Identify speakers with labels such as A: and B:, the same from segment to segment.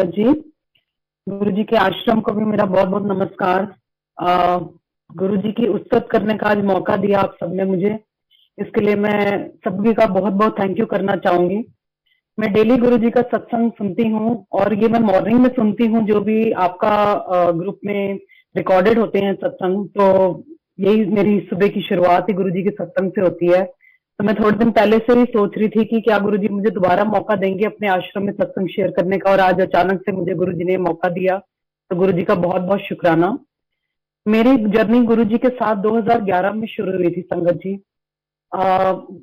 A: संगत जी। गुरु जी के आश्रम को भी मेरा बहुत बहुत नमस्कार। गुरु जी की उस्तत करने का आज मौका दिया आप सबने मुझे, इसके लिए मैं सभी का बहुत बहुत थैंक यू करना चाहूंगी। मैं डेली गुरु जी का सत्संग सुनती हूँ और ये मैं मॉर्निंग में सुनती हूँ, जो भी आपका ग्रुप में रिकॉर्डेड होते हैं सत्संग, तो यही मेरी सुबह की शुरुआत ही गुरु जी के सत्संग से होती है। तो मैं थोड़े दिन पहले से ही सोच रही थी कि क्या गुरु जी मुझे दोबारा मौका देंगे अपने आश्रम में सत्संग शेयर करने का, और आज अचानक से मुझे गुरु जी ने मौका दिया, तो गुरु जी का बहुत बहुत शुक्राना। मेरी जर्नी गुरु जी के साथ 2011 में शुरू हुई थी संगत जी।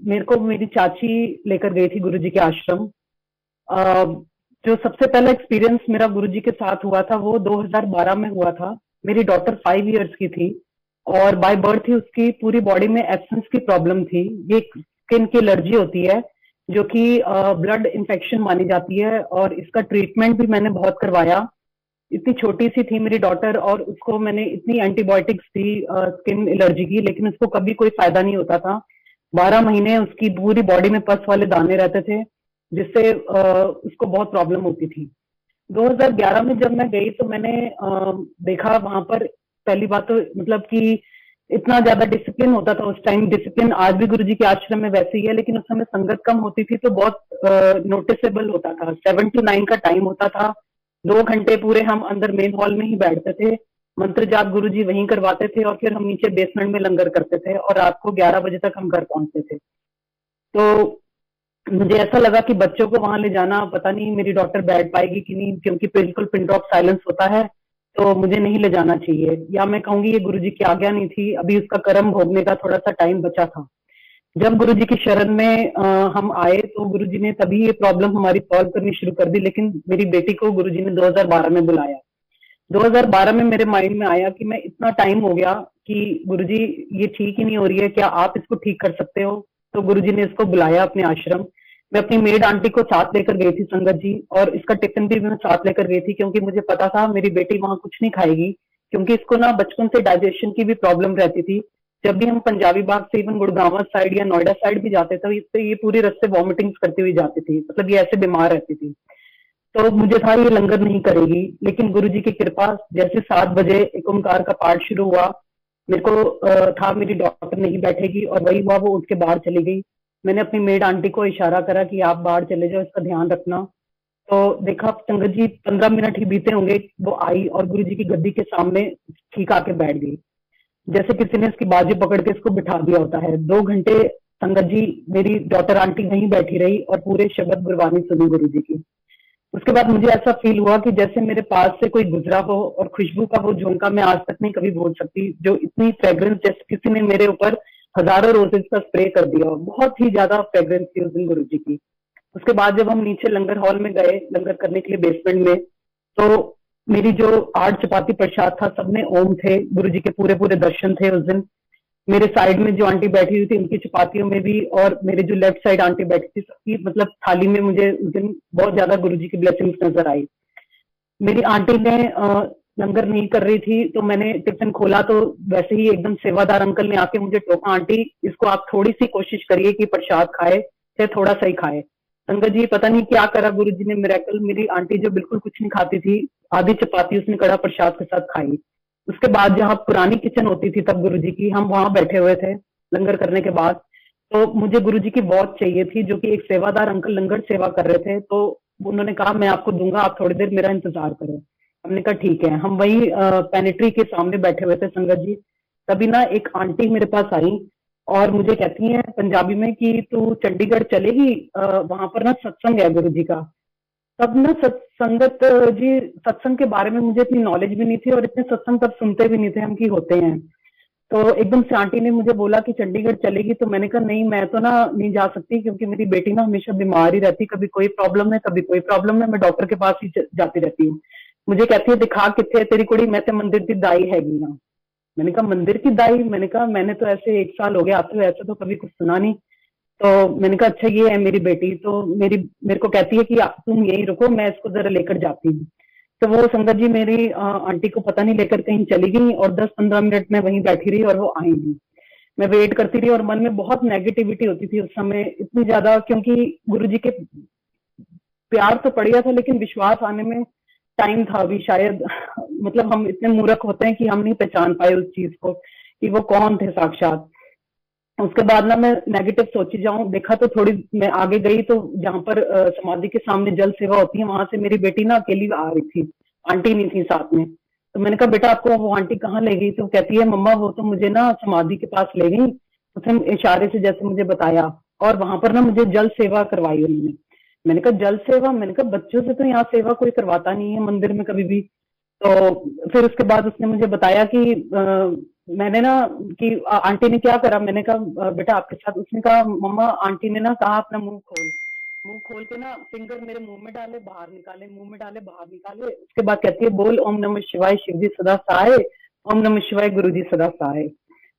A: मेरे को मेरी चाची लेकर गई थी गुरु जी के आश्रम। अ, जो सबसे पहला एक्सपीरियंस मेरा गुरु जी के साथ हुआ था वो 2012 में हुआ था। मेरी डॉटर 5 इयर्स की थी और बाय बर्थ ही उसकी पूरी बॉडी में एब्सेंस की प्रॉब्लम थी। ये स्किन की एलर्जी होती है जो कि ब्लड इन्फेक्शन मानी जाती है, और इसका ट्रीटमेंट भी मैंने बहुत करवाया। इतनी छोटी सी थी मेरी डॉटर और उसको मैंने इतनी एंटीबायोटिक्स दी स्किन एलर्जी की, लेकिन उसको कभी कोई फायदा नहीं होता था। 12 महीने उसकी पूरी बॉडी में पस वाले दाने रहते थे, जिससे उसको बहुत प्रॉब्लम होती थी। 2011 में जब मैं गई तो मैंने देखा वहां पर, पहली बात तो मतलब कि इतना ज्यादा डिसिप्लिन होता था उस टाइम। डिसिप्लिन आज भी गुरु जी के आश्रम में वैसे ही है, लेकिन उस समय संगत कम होती थी तो बहुत नोटिसेबल होता था। 7 to 9 का टाइम होता था। 2 घंटे पूरे हम अंदर मेन हॉल में ही बैठते थे, मंत्र जाप गुरु जी वहीं करवाते थे, और फिर हम नीचे बेसमेंट में लंगर करते थे, और रात को 11 बजे तक हम घर पहुंचते थे। तो मुझे ऐसा लगा कि बच्चों को वहां ले जाना, पता नहीं मेरी डॉटर बैठ पाएगी कि नहीं, क्योंकि बिल्कुल पिन ड्रॉप साइलेंस होता है, तो मुझे नहीं ले जाना चाहिए। या मैं कहूंगी ये गुरु जी की आज्ञा नहीं थी, अभी उसका कर्म भोगने का थोड़ा सा टाइम बचा था। जब गुरु जी की शरण में हम आए तो गुरु जी ने तभी ये प्रॉब्लम हमारी सॉल्व करनी शुरू कर दी, लेकिन मेरी बेटी को गुरु जी ने 2012 में बुलाया। 2012 में मेरे माइंड में आया कि मैं इतना टाइम हो गया कि गुरु जी ये ठीक ही नहीं हो रही है, क्या आप इसको ठीक कर सकते हो? तो गुरु जी ने इसको बुलाया अपने आश्रम। मैं अपनी मेड आंटी को साथ लेकर गई थी संगत जी, और इसका टिफिन भी मैं साथ लेकर गई थी, क्योंकि मुझे पता था मेरी बेटी वहां कुछ नहीं खाएगी, क्योंकि इसको ना बचपन से डाइजेशन की भी प्रॉब्लम रहती थी। जब भी हम पंजाबी बाग से इवन गुड़गांव साइड या नोएडा साइड भी जाते थे, तो ये पूरी रास्ते वॉमिटिंग्स करती हुई जाती थी, मतलब ये ऐसे बीमार रहती थी। तो मुझे था ये लंगर नहीं करेगी, लेकिन गुरु जी की कृपा, जैसे 7 बजे एक ओंकार का पाठ शुरू हुआ, मेरे को था मेरी डॉक्टर नहीं बैठेगी, और वही हुआ, वो उठ के बाहर चली गई। मैंने अपनी मेड आंटी को इशारा करा कि आप बाहर चले जाओ, इसका ध्यान रखना। तो देखा संगत जी, 15 मिनट ही बीते होंगे, वो आई और गुरु जी की गद्दी के सामने ठीक आके बैठ गई, जैसे किसी ने इसकी बाजू पकड़ के इसको बिठा दिया होता है। 2 घंटे संगत जी मेरी डॉटर आंटी वहीं बैठी रही और पूरे शब्द गुरबानी सुनी गुरु जी की। उसके बाद मुझे ऐसा फील हुआ कि जैसे मेरे पास से कोई गुजरा हो, और खुशबू का वो झोंका मैं आज तक नहीं कभी भूल सकती, जो इतनी फ्रेग्रेंस, जैसे किसी ने मेरे ऊपर हजारों रोजेस का स्प्रे कर दिया हो। बहुत ही ज्यादा फ्रेग्रेंस थी उस दिन गुरु जी की। उसके बाद जब हम नीचे लंगर हॉल में गए लंगर करने के लिए बेसमेंट में, तो मेरी जो 8 चपाती प्रसाद था, सबने ओम थे, गुरु जी के पूरे पूरे दर्शन थे उस दिन। मेरे साइड में जो आंटी बैठी हुई थी उनकी चपातियों में भी, और मेरे जो लेफ्ट साइड आंटी बैठी थी, सबकी मतलब थाली में मुझे उस दिन बहुत ज्यादा गुरु जी की ब्लेसिंग्स नजर आई। मेरी आंटी ने लंगर नहीं कर रही थी, तो मैंने टिफिन खोला तो वैसे ही एकदम सेवादार अंकल ने आके मुझे टोका, आंटी इसको आप थोड़ी सी कोशिश करिए कि प्रसाद खाए, चाहे थोड़ा सा ही खाए। संगत जी पता नहीं क्या करा गुरु जी ने मिरेकल, मेरी आंटी जो बिल्कुल कुछ नहीं खाती थी, आधी चपाती उसने कड़ा प्रसाद के साथ खाई। उसके बाद जहाँ पुरानी किचन होती थी तब गुरु जी की, हम वहां बैठे हुए थे लंगर करने के बाद। तो मुझे गुरु जी की वॉच चाहिए थी, जो कि एक सेवादार अंकल लंगर सेवा कर रहे थे, तो उन्होंने कहा मैं आपको दूंगा, आप थोड़ी देर मेरा इंतजार करो। हमने कहा ठीक है। हम वही पेनिट्री के सामने बैठे हुए थे संगत जी। तभी ना एक आंटी मेरे पास आई और मुझे कहती है पंजाबी में कि तू चंडीगढ़ चलेगी, वहां पर ना सत्संग है गुरु जी का। तब ना संगत जी, सत्संग के बारे में मुझे इतनी नॉलेज भी नहीं थी, और इतने सत्संग तब सुनते भी नहीं थे हम कि होते हैं। तो एकदम से आंटी ने मुझे बोला कि चंडीगढ़ चलेगी, तो मैंने कहा नहीं, मैं तो ना नहीं जा सकती, क्योंकि मेरी बेटी ना हमेशा बीमार ही रहती, कभी कोई प्रॉब्लम है कभी कोई प्रॉब्लम है, मैं डॉक्टर के पास ही जाती रहती हूँ। मुझे कहती है दिखा कितने तेरी कुड़ी, मैं तो मंदिर की दाई हैगी ना। मैंने कहा मंदिर की दाई? मैंने कहा मैंने तो ऐसे 1 साल हो गया आते हुए, ऐसे तो कभी कुछ सुना नहीं। तो मैंने कहा अच्छा ये है मेरी बेटी। तो मेरे को कहती है कि तुम यहीं रुको, मैं इसको जरा लेकर जाती हूँ। तो वो संगत जी मेरी आंटी को पता नहीं लेकर कहीं चली गई, और 10-15 मिनट में वहीं बैठी रही और वो आई नहीं। मैं वेट करती रही, और मन में बहुत नेगेटिविटी होती थी उस समय, इतनी ज्यादा, क्योंकि गुरु जी के प्यार तो पड़ गया था, लेकिन विश्वास आने में टाइम था अभी शायद मतलब हम इतने मूर्ख होते हैं कि हम नहीं पहचान पाए उस चीज को कि वो कौन थे साक्षात। उसके बाद ना मैं नेगेटिव सोची जाऊं, देखा तो थोड़ी मैं आगे गई तो जहां पर समाधि के सामने जल सेवा होती है वहां से मेरी बेटी ना अकेली आ रही थी, आंटी नहीं थी साथ में। तो मैंने कहा बेटा आपको वो आंटी कहाँ ले गई? तो कहती है मम्मा वो तो मुझे ना समाधि के पास ले गई, उसने इशारे से जैसे मुझे बताया, और वहां पर ना मुझे जल सेवा करवाई उन्होंने। मैंने कहा जल सेवा? मैंने कहा बच्चों से तो यहाँ सेवा कोई करवाता नहीं है मंदिर में कभी भी। तो फिर उसके बाद उसने मुझे बताया कि मैंने ना कि आंटी ने क्या करा। मैंने कहा बेटा आपके साथ? उसने कहा मम्मा आंटी ने ना कहा अपना मुंह खोल, मुंह खोल के ना फिंगर मेरे मुंह में डाले बाहर निकाले, मुंह में डाले बाहर निकाले। उसके बाद कहती है बोल ओम नमः शिवाय शिव जी सदा सहाय, ओम नमः शिवाय गुरु जी सदा सहाय।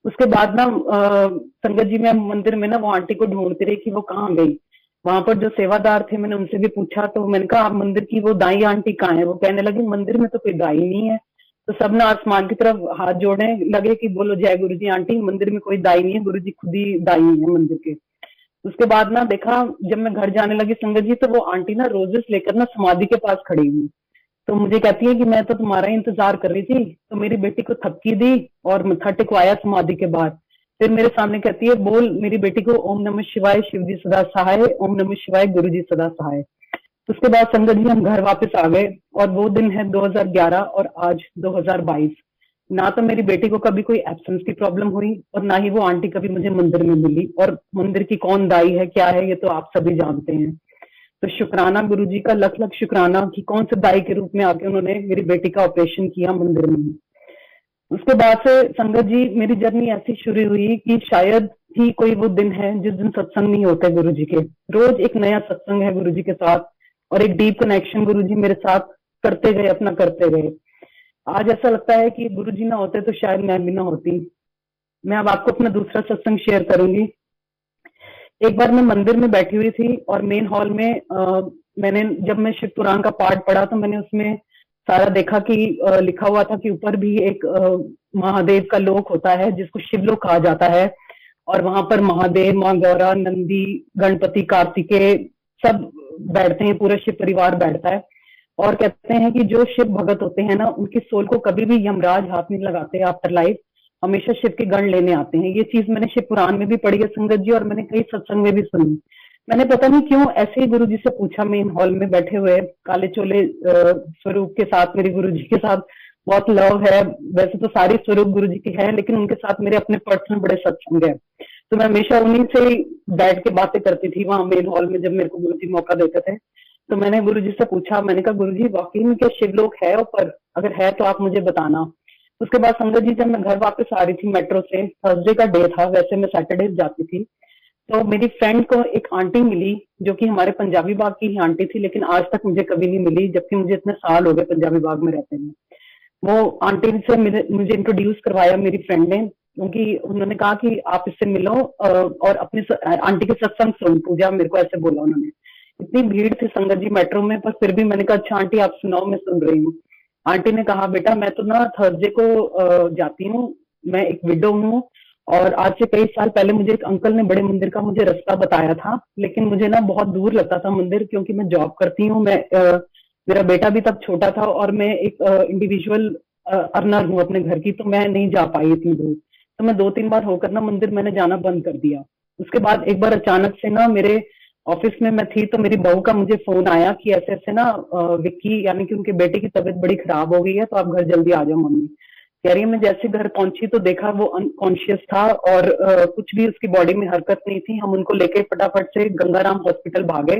A: उसके बाद ना संगत जी, मैं मंदिर में ना वो आंटी को ढूंढती रही कि वो कहाँ गई। वहां पर जो सेवादार थे मैंने उनसे भी पूछा, तो मैंने कहा आप मंदिर की वो दाई आंटी कहाँ है? वो कहने लगी मंदिर में तो कोई दाई नहीं है। तो सब ना आसमान की तरफ हाथ जोड़ने लगे कि बोलो जय गुरु जी आंटी, मंदिर में कोई दाई नहीं है, गुरु जी खुद ही दाई है मंदिर के। उसके बाद ना देखा, जब मैं घर जाने लगी संगत जी, तो वो आंटी ना रोजेस लेकर ना समाधि के पास खड़ी हुई। तो मुझे कहती है कि मैं तो तुम्हारा ही इंतजार कर रही थी। तो मेरी बेटी को थपकी दी और मत्था टेकवाया समाधि के बाद। फिर मेरे सामने कहती है बोल मेरी बेटी को ओम नमः शिवाय शिव जी सदा सहाय, ओम नमः शिवाय गुरु जी सदा सहाय। उसके बाद संगत जी हम घर वापस आ गए, और वो दिन है 2011 और आज 2022। ना तो मेरी बेटी को कभी कोई एब्सेंस की प्रॉब्लम हुई और ना ही वो आंटी कभी मुझे मंदिर में मिली। और मंदिर की कौन दाई है क्या है ये तो आप सभी जानते हैं। तो शुक्राना गुरु जी का, लख लख शुक्राना कि कौन से दाई के रूप में आके उन्होंने मेरी बेटी का ऑपरेशन किया मंदिर में। उसके बाद से संगत जी मेरी जर्नी ऐसी शुरू हुई कि शायद ही कोई वो दिन है जिस दिन सत्संग नहीं होते गुरु जी के। रोज एक नया सत्संग है गुरु जी के साथ, और एक डीप कनेक्शन गुरु जी मेरे साथ करते गए, अपना करते गए। आज ऐसा लगता है कि गुरु जी ना होते तो शायद मैं भी ना होती। मैं अब आपको अपना दूसरा सत्संग शेयर करूंगी। एक बार मैं मंदिर में बैठी हुई थी और मेन हॉल में मैंने जब मैं शिव पुराण का पाठ पढ़ा तो मैंने उसमें सारा देखा कि लिखा हुआ था कि ऊपर भी एक महादेव का लोक होता है जिसको शिवलोक कहा जाता है। और वहां पर महादेव, माँ गौरा, नंदी, गणपति, कार्तिकेय सब बैठते हैं, पूरा शिव परिवार बैठता है। और कहते हैं कि जो शिव भगत होते हैं ना उनकी सोल को कभी भी यमराज हाथ नहीं लगाते आफ्टर लाइफ, हमेशा शिव के गण लेने आते हैं। ये चीज मैंने शिव पुराण में भी पढ़ी है संगत जी, और मैंने कई सत्संग में भी सुनी। मैंने पता नहीं क्यों ऐसे ही गुरु जी से पूछा, मेन हॉल में बैठे हुए काले चोले स्वरूप के साथ, मेरे गुरु जी के साथ बहुत लव है। वैसे तो सारी स्वरूप गुरु जी की है, लेकिन उनके साथ मेरे अपने पर्सनल बड़े सत्संग है। तो मैं हमेशा उन्हीं से ही बैठ के बातें करती थी वहां मेन हॉल में जब मेरे को गुरु जी मौका देते थे। तो मैंने गुरु जी से पूछा, मैंने कहा गुरु जी वाकई में क्या शिवलोक है ऊपर? अगर है तो आप मुझे बताना। उसके बाद संगत जी जब मैं घर वापस आ रही थी मेट्रो से, थर्सडे का डे था, वैसे मैं सैटरडे जाती थी, तो मेरी फ्रेंड को एक आंटी मिली जो कि हमारे पंजाबी बाग की ही आंटी थी, लेकिन आज तक मुझे कभी नहीं मिली, जबकि मुझे इतने साल हो गए पंजाबी बाग में रहते हैं। वो आंटी से मुझे इंट्रोड्यूस करवाया मेरी फ्रेंड ने, क्योंकि उन्होंने कहा कि आप इससे मिलो और अपने आंटी के सत्संग सुन। पूजा मेरे को ऐसे बोला उन्होंने। इतनी भीड़ थी संगत जी मेट्रो में, पर फिर भी मैंने कहा अच्छा आंटी आप सुनाओ, मैं सुन रही हूँ। आंटी ने कहा बेटा मैं तो ना थर्सडे को जाती हूँ, मैं एक विडो हूँ, और आज से कई साल पहले मुझे एक अंकल ने बड़े मंदिर का मुझे रास्ता बताया था, लेकिन मुझे ना बहुत दूर लगता था मंदिर, क्योंकि मैं जॉब करती हूँ। मैं मेरा बेटा भी तब छोटा था और मैं एक इंडिविजुअल अर्नर हूँ अपने घर की, तो मैं नहीं जा पाई इतनी दूर। तो मैं 2-3 बार होकर ना मंदिर मैंने जाना बंद कर दिया। उसके बाद एक बार अचानक से ना मेरे ऑफिस में मैं थी तो मेरी बहू का मुझे फोन आया कि ऐसे ऐसे ना विक्की यानी कि उनके बेटे की तबीयत बड़ी खराब हो गई है, तो आप घर जल्दी आ जाओ मम्मी। कह रही है मैं जैसे घर पहुंची तो देखा वो अनकॉन्शियस था और कुछ भी उसकी बॉडी में हरकत नहीं थी। हम उनको लेके फटाफट से गंगाराम हॉस्पिटल भागे।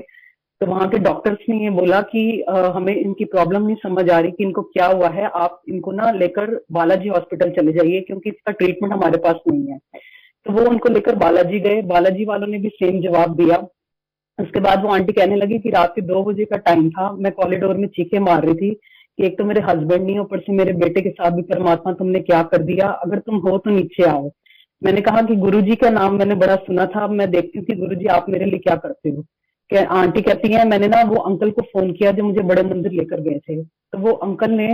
A: तो वहां के डॉक्टर्स ने ये बोला कि हमें इनकी प्रॉब्लम नहीं समझ आ रही कि इनको क्या हुआ है, आप इनको ना लेकर बालाजी हॉस्पिटल चले जाइए क्योंकि इसका ट्रीटमेंट हमारे पास नहीं है। तो वो उनको लेकर बालाजी गए। बालाजी वालों ने भी सेम जवाब दिया। उसके बाद वो आंटी कहने लगी कि रात के 2 बजे का टाइम था, मैं कॉरिडोर में चीखे मार रही थी कि एक तो मेरे हस्बैंड नहीं, ऊपर से मेरे बेटे के साथ भी परमात्मा तुमने क्या कर दिया, अगर तुम हो तो नीचे आओ। मैंने कहा कि गुरुजी का नाम मैंने बड़ा सुना था, अब मैं देखती हूँ कि गुरुजी आप मेरे लिए क्या करते हो। आंटी कहती है मैंने ना वो अंकल को फोन किया जो मुझे बड़े मंदिर लेकर गए थे। तो वो अंकल ने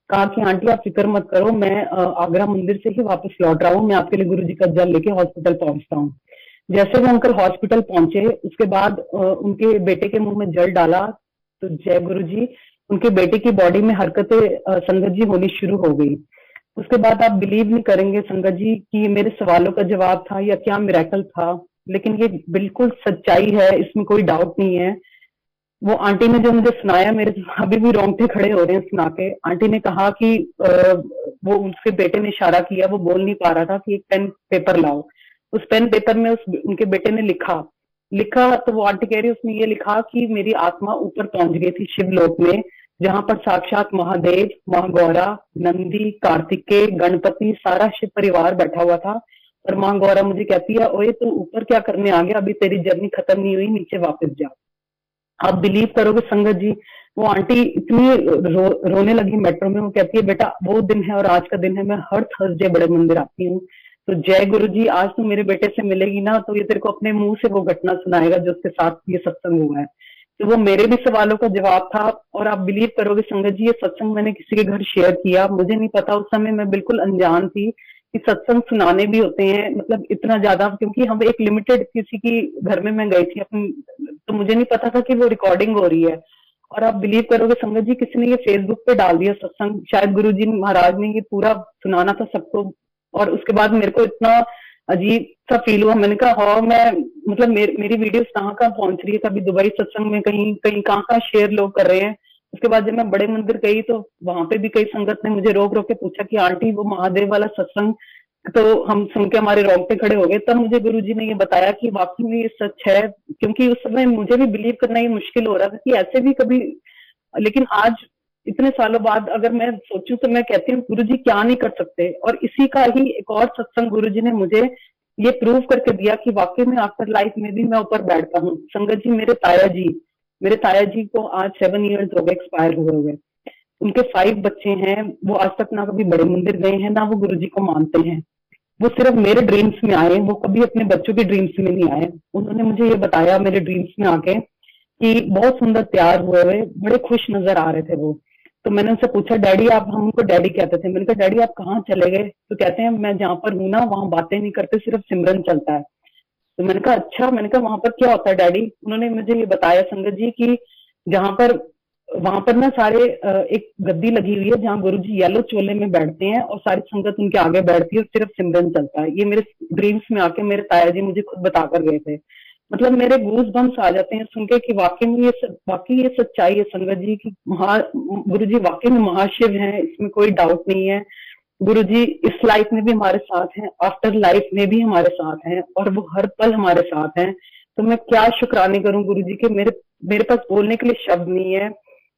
A: कहा कि आंटी आप फिक्र मत करो, मैं आगरा मंदिर से ही वापस लौट रहा हूँ, मैं आपके लिए गुरुजी का जल लेके हॉस्पिटल पहुंचता हूँ। जैसे वो अंकल हॉस्पिटल पहुंचे उसके बाद उनके बेटे के मुंह में जल डाला, तो जय गुरु जी, उनके बेटे की बॉडी में हरकतें संगत जी होनी शुरू हो गई। उसके बाद आप बिलीव नहीं करेंगे संगत जी कि ये मेरे सवालों का जवाब था या क्या मिरेकल था, लेकिन ये बिल्कुल सच्चाई है, इसमें कोई डाउट नहीं है। वो आंटी ने जो मुझे सुनाया, मेरे अभी भी रोंगटे खड़े हो रहे हैं सुना के। आंटी ने कहा कि वो उसके बेटे ने इशारा किया, वो बोल नहीं पा रहा था, कि एक पेन पेपर लाओ। उस पेन पेपर में उनके बेटे ने लिखा लिखा तो वो आंटी कह रही उसने ये लिखा कि मेरी आत्मा ऊपर पहुंच गई थी शिवलोक में, जहां पर साक्षात महादेव, माँ गौरा, नंदी, कार्तिकेय, गणपति, सारा शिव परिवार बैठा हुआ था। और माँ गौरा मुझे कहती है, ओए तू ऊपर क्या करने आ गया, अभी तेरी जर्नी खत्म नहीं हुई, नीचे वापस जा। आप बिलीव करोगे संगत जी, वो आंटी इतनी रोने लगी मेट्रो में। वो कहती है, बेटा वो दिन है और आज का दिन है, मैं हर थर्सडे बड़े मंदिर आती हूँ। तो जय गुरु जी, आज तू मेरे बेटे से मिलेगी ना, तो ये तेरे को अपने मुंह से वो घटना सुनाएगा जो उसके साथ ये सत्संग हुआ है। तो वो मेरे भी सवालों का जवाब था। और आप बिलीव करोगे संगत जी, ये सत्संग मैंने किसी के घर शेयर किया, मुझे नहीं पता, उस समय मैं बिल्कुल अनजान थी कि सत्संग सुनाने भी होते हैं, मतलब इतना ज्यादा, क्योंकि हम एक लिमिटेड किसी की घर में मैं गई थी अपनी, तो मुझे नहीं पता था कि वो रिकॉर्डिंग हो रही है। और आप बिलीव करोगे संगत जी, किसी ने ये फेसबुक पे डाल दिया सत्संग, शायद गुरु जी महाराज ने ये पूरा सुनाना था सबको। और उसके बाद मेरे को इतना अजीब सा फील हुआ, मैंने कहा हाँ मैं, मतलब मेरी वीडियोस कहाँ कहाँ पहुंच रही है, कभी दुबई सत्संग में, कहीं कहीं कहाँ कहाँ शेयर लोग कर रहे हैं। उसके बाद जब मैं बड़े मंदिर गई तो वहां पे भी कई संगत ने मुझे रोक रोक के पूछा कि आंटी वो महादेव वाला सत्संग, तो हम सुन के हमारे रोंगटे खड़े हो गए। तब मुझे गुरुजी ने ये बताया कि वाकई में ये सच है, क्योंकि उस समय मुझे भी बिलीव करना ये मुश्किल हो रहा था कि ऐसे भी कभी, लेकिन आज इतने सालों बाद अगर मैं सोचूं तो मैं कहती हूँ गुरुजी क्या नहीं कर सकते। और इसी का ही एक और सत्संग गुरुजी ने मुझे ये प्रूव करके दिया कि वाकई में आफ्टर लाइफ में भी मैं ऊपर बैठता हूँ। संगत जी, मेरे ताया जी को आज 7 ईयर्स हो गए एक्सपायर हुए हुए। उनके 5 बच्चे हैं, वो आज तक ना कभी बड़े मंदिर गए हैं, ना वो गुरुजी को मानते हैं। वो सिर्फ मेरे ड्रीम्स में आए, वो कभी अपने बच्चों के ड्रीम्स में नहीं आए। उन्होंने मुझे ये बताया मेरे ड्रीम्स में आके कि बहुत सुंदर तैयार हुए हुए, बड़े खुश नजर आ रहे थे वो। तो मैंने उनसे पूछा, डैडी आप, हम उनको डैडी कहते थे, मैंने कहा डैडी आप कहाँ चले गए? तो कहते हैं मैं जहाँ पर हूँ ना वहाँ बातें नहीं करते, सिर्फ सिमरन चलता है। तो मैंने कहा अच्छा, मैंने कहा वहां पर क्या होता है डैडी? उन्होंने मुझे ये बताया संगत जी कि जहां पर, वहां पर ना सारे एक गद्दी लगी हुई है जहां गुरुजी येलो चोले में बैठते हैं और सारी संगत उनके आगे बैठती है और सिर्फ सिमरन चलता है। ये मेरे ड्रीम्स में आके मेरे ताया जी मुझे खुद बताकर गए थे। मतलब मेरे गूज बम्स आ जाते हैं सुन के कि वाकई में वाकई ये सच्चाई है संगत जी की, गुरु जी वाकई में महाशिव हैं, इसमें कोई डाउट नहीं है। गुरु जी इस लाइफ में भी हमारे साथ हैं, आफ्टर लाइफ में भी हमारे साथ हैं, और वो हर पल हमारे साथ हैं। तो मैं क्या शुक्राने करूं गुरु जी के, मेरे मेरे पास बोलने के लिए शब्द नहीं है।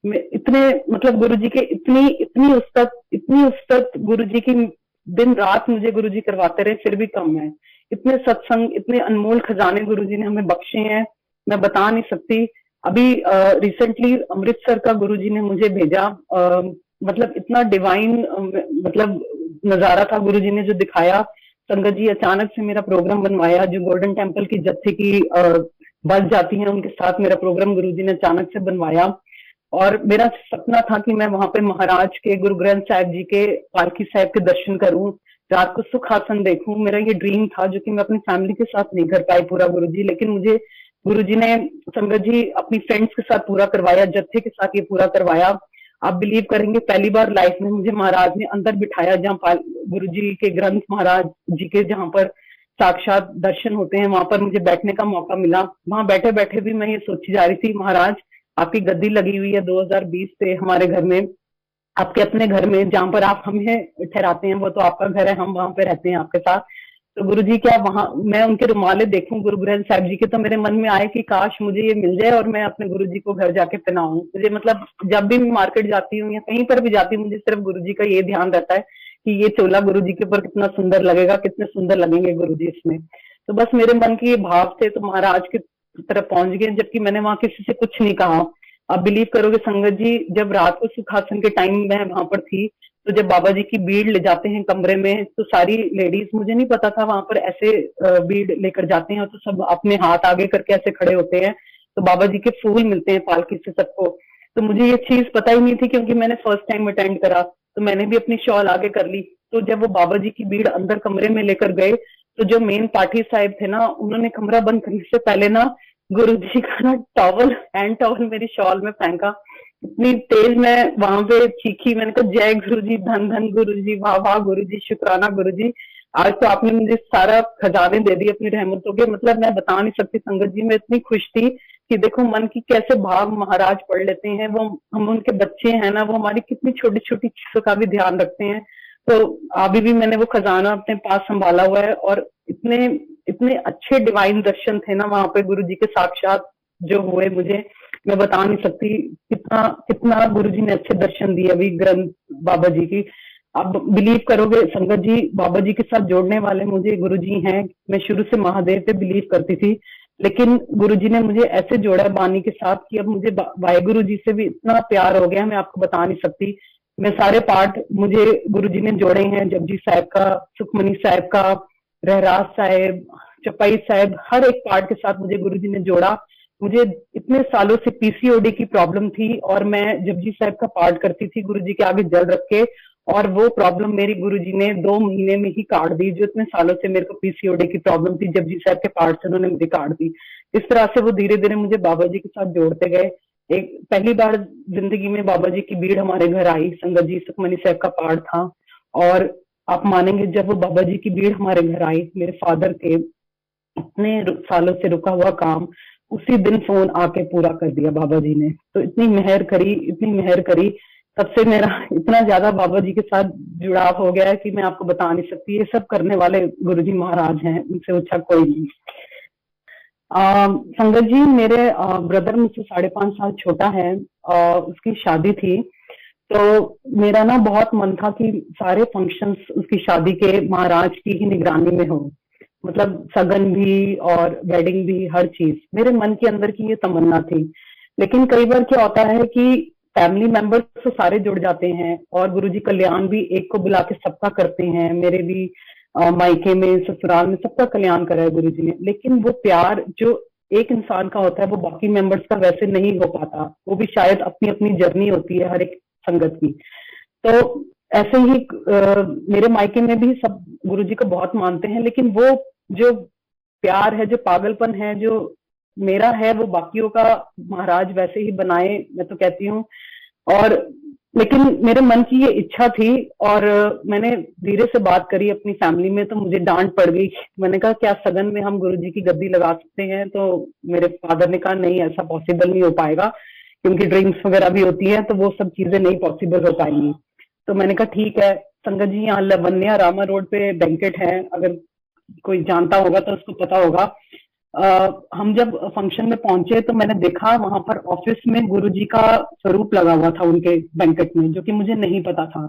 A: मैं इतने, मतलब गुरु जी के इतनी उस्तत गुरु जी की, दिन रात मुझे गुरु जी करवाते रहे फिर भी कम है। इतने सत्संग, इतने अनमोल खजाने गुरु जी ने हमें बख्शे हैं, मैं बता नहीं सकती। अभी रिसेंटली अमृतसर का गुरु जी ने मुझे भेजा, मतलब इतना डिवाइन मतलब नजारा था गुरु जी ने जो दिखाया। संगत जी अचानक से मेरा प्रोग्राम बनवाया, जो गोल्डन टेम्पल की जत्थे की बस जाती है उनके साथ मेरा प्रोग्राम गुरु जी ने अचानक से बनवाया। और मेरा सपना था कि मैं वहां पे महाराज के, गुरु ग्रंथ साहिब जी के पालकी साहिब के दर्शन करूं, रात को सुखासन देखूं। मेरा ये ड्रीम था जो कि मैं अपनी फैमिली के साथ नहीं कर पाई पूरा गुरु जी, लेकिन मुझे गुरु जी ने, संगत जी अपनी फ्रेंड्स के साथ पूरा करवाया, जत्थे के साथ ये पूरा करवाया। आप बिलीव करेंगे पहली बार लाइफ में मुझे महाराज ने अंदर बिठाया, जहाँ गुरु जी के ग्रंथ महाराज जी के जहाँ पर साक्षात दर्शन होते हैं, वहां पर मुझे बैठने का मौका मिला। वहां बैठे बैठे भी मैं ये सोची जा रही थी, महाराज आपकी गद्दी लगी हुई है 2020 से हमारे घर में, आपके अपने घर में जहां पर आप हमें ठहराते हैं, वो तो आपका घर है, हम वहां पे रहते हैं आपके साथ। तो गुरु जी क्या वहां मैं उनके रुमाले देखूं गुरु ग्रंथ साहिब जी के, तो मेरे मन में आए कि काश मुझे ये मिल जाए और मैं अपने गुरु जी को घर जाके पहनाऊं। मुझे, मतलब जब भी मैं मार्केट जाती हूँ या कहीं पर भी जाती हूँ, मुझे सिर्फ गुरु जी का ये ध्यान रहता है कि ये चोला गुरु जी के ऊपर कितना सुंदर लगेगा, कितने सुंदर लगेंगे गुरु जी इसमें। तो बस मेरे मन के ये भाव थे, तो महाराज की तरफ पहुंच गए, जबकि मैंने वहां किसी से कुछ नहीं कहा। आप बिलीव करोगे संगत जी, जब रात को सुखासन के टाइम मैं वहां पर थी, तो जब बाबा जी की बीड़ ले जाते हैं कमरे में, तो सारी लेडीज, मुझे नहीं पता था वहां पर ऐसे बीड़ लेकर जाते हैं, तो सब अपने हाथ आगे करके ऐसे खड़े होते हैं, तो बाबा जी के फूल मिलते हैं पालकी से सबको। तो मुझे ये चीज पता ही नहीं थी, क्योंकि मैंने फर्स्ट टाइम अटेंड करा, तो मैंने भी अपनी शॉल आगे कर ली। तो जब वो बाबा जी की बीड़ अंदर कमरे में लेकर गए, तो जो मेन पाठी साहब थे ना, उन्होंने कमरा बंद करने से पहले ना गुरु जी का ना टॉवल, हैंड टॉवल मेरी शॉल में फेंका। इतनी तेज मैं वहां पे चीखी, मैंने कहा जय गुरु जी, धन धन गुरु जी, वाह वाह गुरु जी, शुक्राना गुरु जी, आज तो आपने मुझे सारा खजाने दे दिए अपनी रहमतों के। मतलब मैं बता नहीं सकती संगत जी, मैं इतनी खुश थी कि देखो मन की कैसे भाव महाराज पढ़ लेते हैं। वो हम उनके बच्चे हैं ना, वो हमारी कितनी छोटी छोटी चीजों का भी ध्यान रखते हैं। तो अभी भी मैंने वो खजाना अपने पास संभाला हुआ है, और इतने इतने अच्छे डिवाइन दर्शन थे ना वहां पे गुरु जी के साक्षात जो हुए मुझे, मैं बता नहीं सकती कितना कितना गुरु जी ने अच्छे दर्शन दिए अभी ग्रंथ बाबा जी की। आप बिलीव करोगे संगत जी, बाबा जी के साथ जोड़ने वाले मुझे गुरु जी हैं। मैं शुरू से महादेव पे बिलीव करती थी, लेकिन गुरु जी ने मुझे ऐसे जोड़ा बानी के साथ कि अब मुझे वाहेगुरु जी से भी इतना प्यार हो गया, मैं आपको बता नहीं सकती। मैं सारे पाठ मुझे गुरु जी ने जोड़े हैं, जपजी साहब का, सुखमनी साहब का, रहराज साहब, चौपाई साहब, हर एक पाठ के साथ मुझे गुरु जी ने जोड़ा। मुझे इतने सालों से पीसीओडी की प्रॉब्लम थी, और मैं जपजी साहब का पाठ करती थी गुरु जी के आगे जल रख के, और वो प्रॉब्लम मेरी गुरुजी ने 2 महीने में ही काट दी। जो इतने सालों से मेरे को पीसीओडी की प्रॉब्लम थी, जपजी साहब के पाठ से उन्होंने मुझे काट दी। इस तरह से वो धीरे धीरे मुझे बाबा जी के साथ जोड़ते गए। एक पहली बार जिंदगी में बाबा जी की भीड़ हमारे घर आई, संगत जी सुखमनी साहब का पाठ था, और आप मानेंगे जब वो बाबा जी की भीड़ हमारे घर आई, मेरे फादर के इतने सालों से रुका हुआ काम उसी दिन फोन आके पूरा कर दिया बाबा जी ने। तो इतनी मेहर करी, इतनी मेहर करी, तब से मेरा इतना ज्यादा बाबा जी के साथ जुड़ाव हो गया है कि मैं आपको बता नहीं सकती। ये सब करने वाले गुरुजी महाराज हैं, उनसे अच्छा कोई नहीं। संगत जी, मेरे ब्रदर मुझसे 5.5 साल छोटा है, उसकी शादी थी। तो मेरा ना बहुत मन था कि सारे फंक्शंस उसकी शादी के महाराज की ही निगरानी में हो, मतलब सगन भी और वेडिंग भी, हर चीज मेरे मन के अंदर की ये तमन्ना थी। लेकिन कई बार क्या होता है कि फैमिली मेंबर्स तो सारे जुड़ जाते हैं, और गुरुजी कल्याण भी एक को बुला के सबका करते हैं। मेरे भी मायके में, ससुराल में सबका कल्याण करा है गुरुजी ने, लेकिन वो प्यार जो एक इंसान का होता है वो बाकी मेंबर्स का वैसे नहीं हो पाता। वो भी शायद अपनी अपनी जर्नी होती है हर एक संगत की। तो ऐसे ही मेरे मायके में भी सब गुरुजी को बहुत मानते हैं, लेकिन वो जो प्यार है, जो पागलपन है जो मेरा है, वो बाकियों का महाराज वैसे ही बनाए, मैं तो कहती हूँ। और लेकिन मेरे मन की ये इच्छा थी, और मैंने धीरे से बात करी अपनी फैमिली में, तो मुझे डांट पड़ गई। मैंने कहा क्या सगन में हम गुरुजी की गद्दी लगा सकते हैं? तो मेरे फादर ने कहा नहीं, ऐसा पॉसिबल नहीं हो पाएगा, क्योंकि ड्रिंक्स वगैरह भी होती है, तो वो सब चीजें नहीं पॉसिबल हो पाएंगी। तो मैंने कहा ठीक है। संगत जी, यहाँ लवन्या रामा रोड पे बैंकेट है, अगर कोई जानता होगा तो उसको पता होगा। हम जब फंक्शन में पहुंचे तो मैंने देखा वहां पर ऑफिस में गुरुजी का स्वरूप लगा हुआ था उनके बैंकेट में, जो कि मुझे नहीं पता था।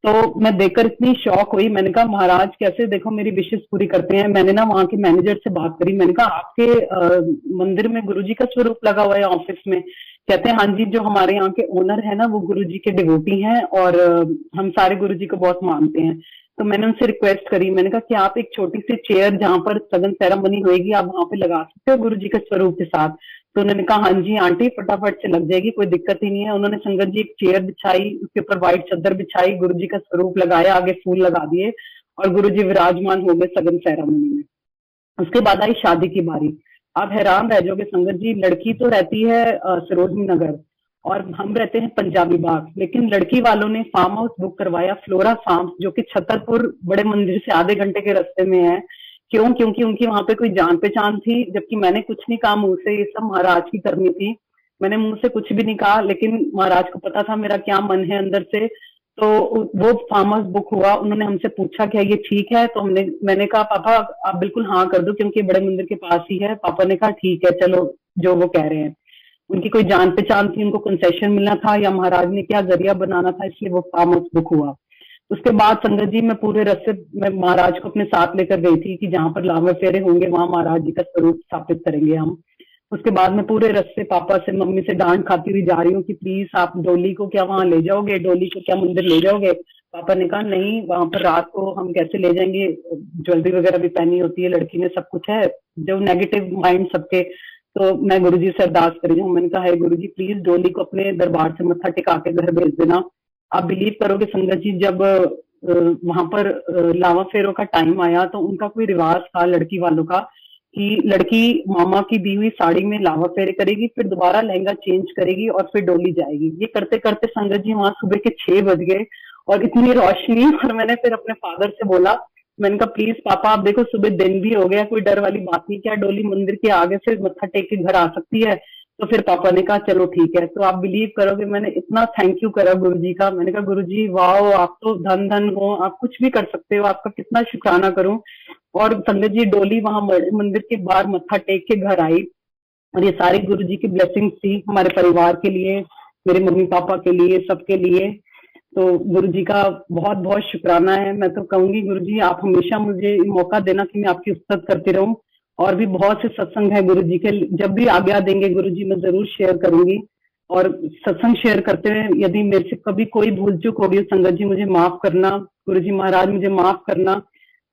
A: तो मैं देखकर इतनी शॉक हुई, मैंने कहा महाराज कैसे देखो मेरी विशेष पूरी करते हैं। मैंने ना वहां के मैनेजर से बात करी, मैंने कहा आपके मंदिर में गुरुजी का स्वरूप लगा हुआ है ऑफिस में? कहते हैं हाँ जी, जो हमारे यहाँ के ओनर है ना वो गुरुजी के डिवोटी हैं, और हम सारे गुरुजी को बहुत मानते हैं। तो मैंने उनसे रिक्वेस्ट करी, मैंने कहा कि आप एक छोटी सी चेयर जहां पर सगन सेरेमनी होगी आप वहां पे लगा सकते हो गुरुजी के स्वरूप के साथ? तो उन्होंने कहा हाँ जी आंटी, फटाफट से लग जाएगी, कोई दिक्कत ही नहीं है। उन्होंने संगत जी एक चेयर बिछाई, उसके ऊपर व्हाइट चादर बिछाई, गुरुजी का स्वरूप लगाया, आगे फूल लगा दिए, और गुरुजी विराजमान हो गए सगन सेरेमनी में। उसके बाद आई शादी की बारी। आप हैरान रह जाओगे संगत जी, लड़की तो रहती है सरोजनी नगर, और हम रहते हैं पंजाबी बाग, लेकिन लड़की वालों ने फार्म हाउस बुक करवाया फ्लोरा फार्म, जो कि छतरपुर बड़े मंदिर से आधे घंटे के रास्ते में है। क्यों? क्योंकि उनकी वहां पे कोई जान पहचान थी, जबकि मैंने कुछ नहीं कहा मुंह से, ये सब महाराज की करनी थी। मैंने मुंह से कुछ भी नहीं कहा, लेकिन महाराज को पता था मेरा क्या मन है अंदर से। तो वो फार्म हाउस बुक हुआ। उन्होंने हमसे पूछा क्या ये ठीक है? तो मैंने कहा पापा आप बिल्कुल हाँ कर दो, क्योंकि बड़े मंदिर के पास ही है। पापा ने कहा ठीक है, चलो जो वो कह रहे हैं। उनकी कोई जान पहचान थी, उनको कंसेशन मिलना था, या महाराज ने क्या जरिया बनाना था, इसलिए वो फार्म हाउस बुक हुआ। उसके बाद संगत जी मैं पूरे रास्ते में महाराज को अपने साथ लेकर गई थी कि जहां पर लावे फेरे होंगे वहां महाराज जी का स्वरूप स्थापित करेंगे हम। उसके बाद मैं पूरे रास्ते पापा से, मम्मी से डांट खाती हुई जा रही हूँ कि प्लीज आप डोली को क्या वहां ले जाओगे, डोली को क्या मंदिर ले जाओगे? पापा ने कहा नहीं, वहां पर रात को हम कैसे ले जाएंगे, ज्वेलरी वगैरह भी पहनी होती है लड़की ने, सब कुछ है। जो नेगेटिव माइंड सबके। तो मैं गुरुजी से अरदास कर रही हूँ, मैंने कहा है गुरुजी प्लीज डोली को अपने दरबार से मत्था टिका के घर भेज देना। आप बिलीव करोगे संगत जी, जब वहां पर लावा फेरों का टाइम आया तो उनका कोई रिवाज था लड़की वालों का कि लड़की मामा की दी हुई साड़ी में लावा फेरे करेगी, फिर दोबारा लहंगा चेंज करेगी और फिर डोली जाएगी। ये करते करते संगत जी वहां सुबह के 6 बज गए और इतनी रोशनी। और मैंने फिर अपने फादर से बोला, मैंने कहा प्लीज पापा आप देखो सुबह दिन भी हो गया, कोई डर वाली बात नहीं, क्या डोली मंदिर के आगे से मत्था टेक के घर आ सकती है? तो फिर पापा ने कहा चलो ठीक है। तो आप बिलीव करोगे मैंने इतना थैंक यू करा गुरु जी का। मैंने कहा गुरु जी वाह, आप तो धन धन हो, आप कुछ भी कर सकते हो, आपका कितना शुक्राना करूं। और संगत जी डोली वहां मंदिर के बाहर मत्था टेक के घर आई और ये सारी गुरु जी की ब्लेसिंग्स थी हमारे परिवार के लिए, मेरे मम्मी पापा के लिए, सबके लिए। तो गुरु जी का बहुत बहुत शुक्राना है। मैं तो कहूंगी गुरु जी आप हमेशा मुझे मौका देना कि मैं आपकी उस्ताद करती रहूं। और भी बहुत से सत्संग है गुरु जी के, जब भी आज्ञा देंगे गुरु जी मैं जरूर शेयर करूंगी। और सत्संग शेयर करते हुए यदि मेरे से कभी कोई भूल चूक होगी संगत जी मुझे माफ करना, गुरु जी महाराज मुझे माफ करना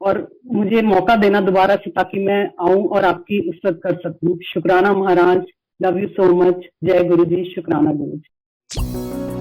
A: और मुझे मौका देना दोबारा से ताकि मैं आऊं और आपकी उस्ताद कर सकूं। शुक्राना महाराज, लव यू सो मच। जय गुरु जी, शुक्राना गुरु जी।